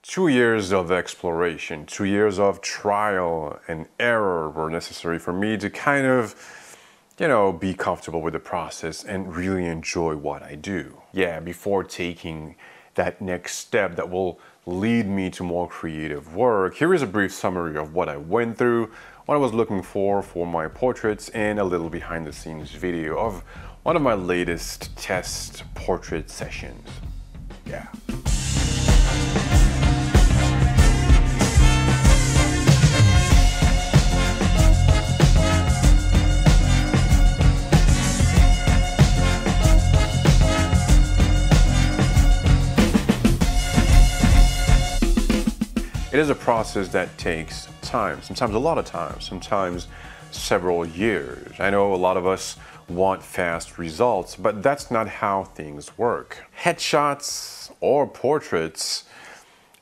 2 years of exploration, 2 years of trial and error were necessary for me to kind of, be comfortable with the process and really enjoy what I do. Yeah, before taking that next step that will lead me to more creative work, here is a brief summary of what I went through, what I was looking for my portraits, and a little behind the scenes video of one of my latest test portrait sessions. Yeah. It is a process that takes time, sometimes a lot of time, sometimes several years. I know a lot of us want fast results, but that's not how things work. Headshots or portraits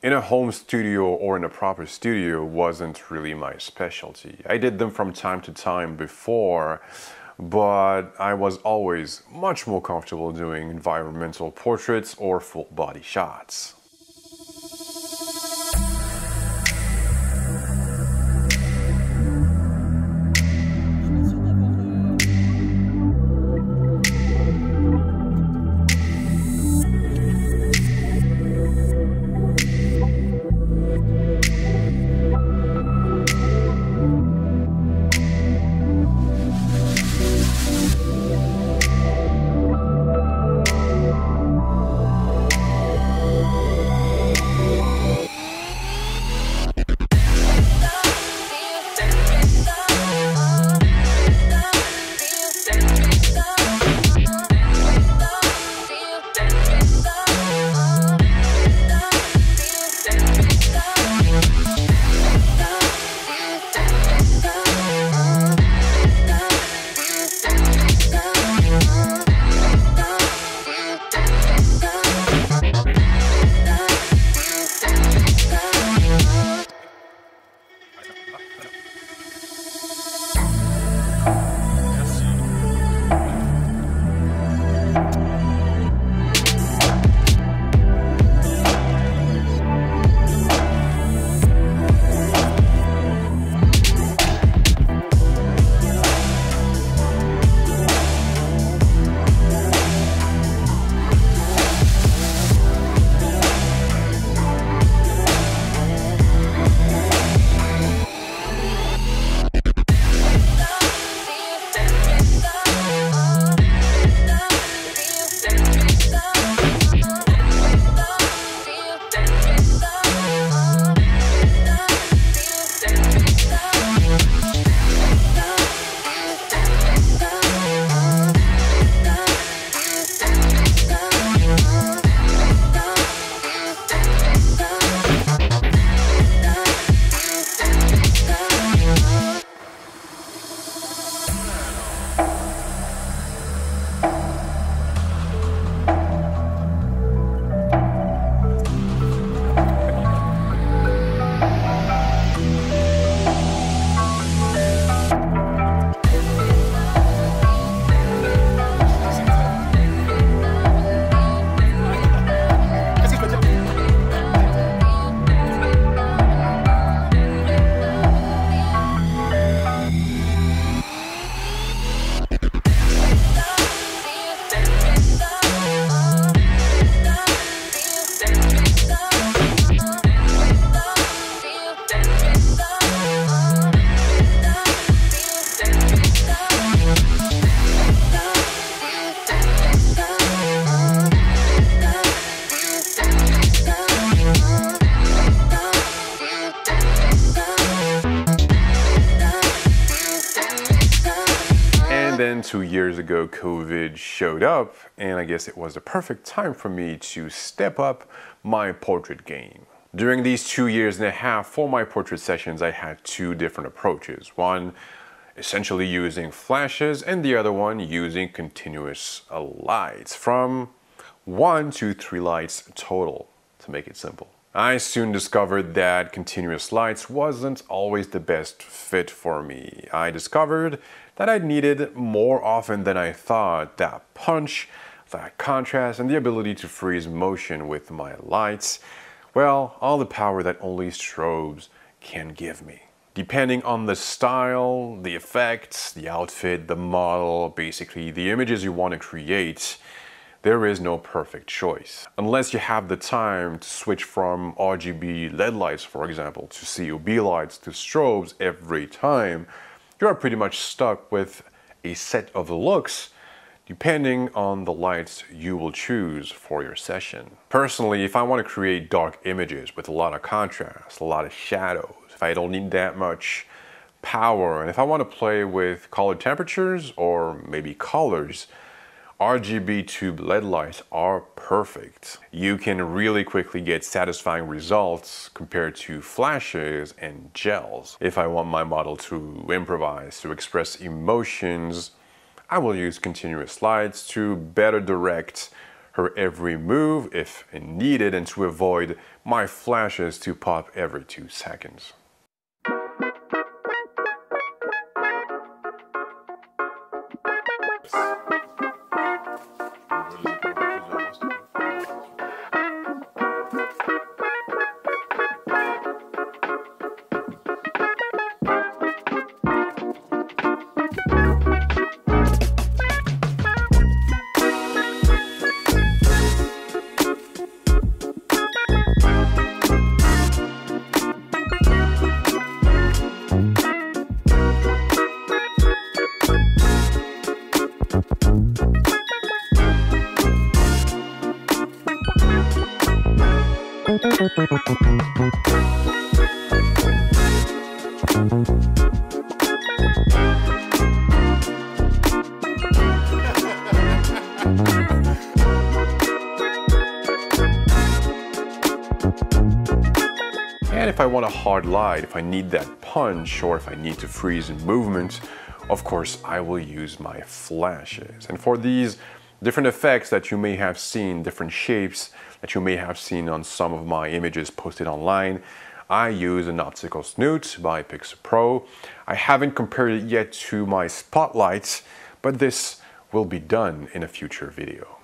in a home studio or in a proper studio wasn't really my specialty. I did them from time to time before, but I was always much more comfortable doing environmental portraits or full body shots. And then 2 years ago, COVID showed up, and I guess it was the perfect time for me to step up my portrait game. During these 2 years and a half for my portrait sessions, I had two different approaches. One essentially using flashes, and the other one using continuous lights, from 1 to 3 lights total, to make it simple. I soon discovered that continuous lights wasn't always the best fit for me. I discovered that I needed more often than I thought that punch, that contrast, and the ability to freeze motion with my lights, Well, all the power that only strobes can give me. Depending on the style, the effects, the outfit, the model, basically the images you want to create, there is no perfect choice. Unless you have the time to switch from RGB LED lights, for example, to COB lights to strobes every time, you are pretty much stuck with a set of looks depending on the lights you will choose for your session. Personally, if I want to create dark images with a lot of contrast, a lot of shadows, if I don't need that much power, and if I want to play with color temperatures or maybe colors, RGB tube LED lights are perfect. You can really quickly get satisfying results compared to flashes and gels. If I want my model to improvise, to express emotions, I will use continuous lights to better direct her every move if needed and to avoid my flashes to pop every 2 seconds. And if I want a hard light, if I need that punch, or if I need to freeze in movement, of course I will use my flashes. And for these different effects that you may have seen, different shapes that you may have seen on some of my images posted online, I use an optical snoot by Pixapro. I haven't compared it yet to my spotlights, but this will be done in a future video.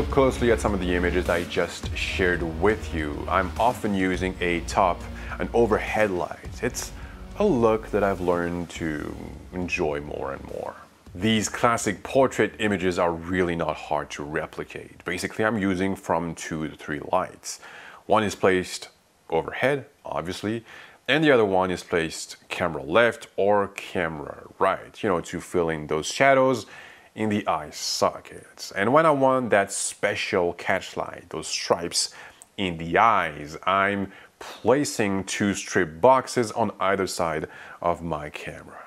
look closely at some of the images I just shared with you, I'm often using an overhead light. It's a look that I've learned to enjoy more and more. These classic portrait images are really not hard to replicate. Basically, I'm using from 2 to 3 lights. One is placed overhead, obviously, and the other one is placed camera left or camera right, to fill in those shadows in the eye sockets. And when I want that special catch light, those stripes in the eyes, I'm placing 2 strip boxes on either side of my camera.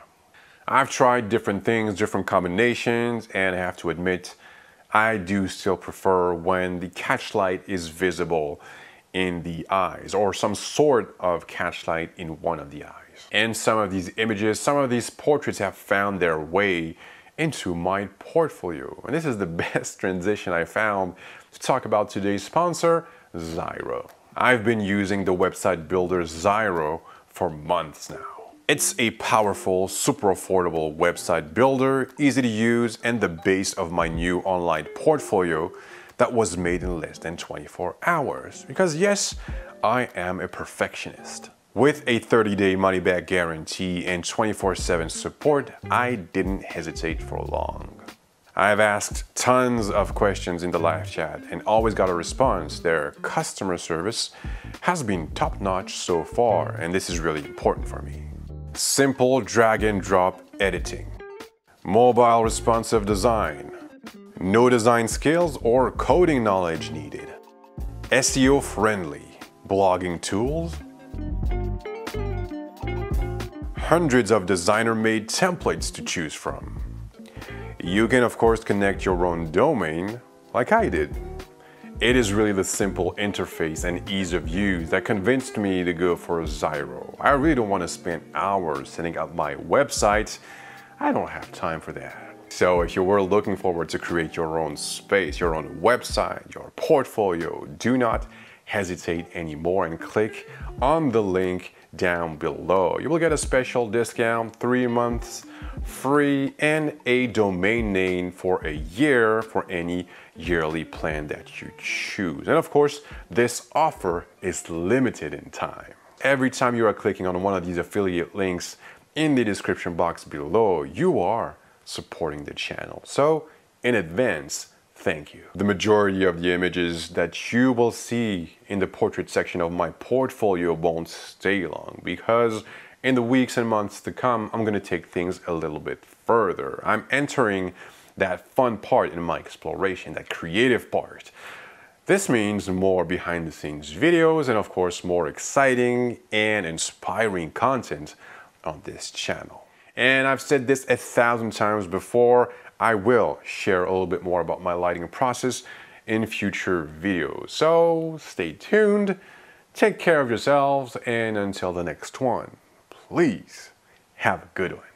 I've tried different things, different combinations, and I have to admit, I do still prefer when the catch light is visible in the eyes, or some sort of catch light in one of the eyes. And some of these images, some of these portraits have found their way into my portfolio. And this is the best transition I found to talk about today's sponsor, Zyro. I've been using the website builder Zyro for months now. It's a powerful, super affordable website builder, easy to use, and the base of my new online portfolio that was made in less than 24 hours. Because yes, I am a perfectionist. With a 30-day money-back guarantee and 24/7 support, I didn't hesitate for long. I've asked tons of questions in the live chat and always got a response. Their customer service has been top-notch so far, and this is really important for me. Simple drag and drop editing, mobile responsive design, no design skills or coding knowledge needed, SEO friendly, blogging tools, hundreds of designer-made templates to choose from. You can of course connect your own domain like I did. It is really the simple interface and ease of use that convinced me to go for Zyro. I really don't want to spend hours setting up my website. I don't have time for that. So if you were looking forward to create your own space, your own website, your portfolio, do not hesitate anymore and click on the link down below. You will get a special discount, 3 months free, and a domain name for a year for any yearly plan that you choose. And of course, this offer is limited in time. Every time you are clicking on one of these affiliate links in the description box below, you are supporting the channel. So in advance, thank you. The majority of the images that you will see in the portrait section of my portfolio won't stay long, because in the weeks and months to come, I'm going to take things a little bit further. I'm entering that fun part in my exploration, that creative part. This means more behind the scenes videos and of course more exciting and inspiring content on this channel. And I've said this 1,000 times before, I will share a little bit more about my lighting process in future videos. So stay tuned, take care of yourselves, and until the next one, please have a good one.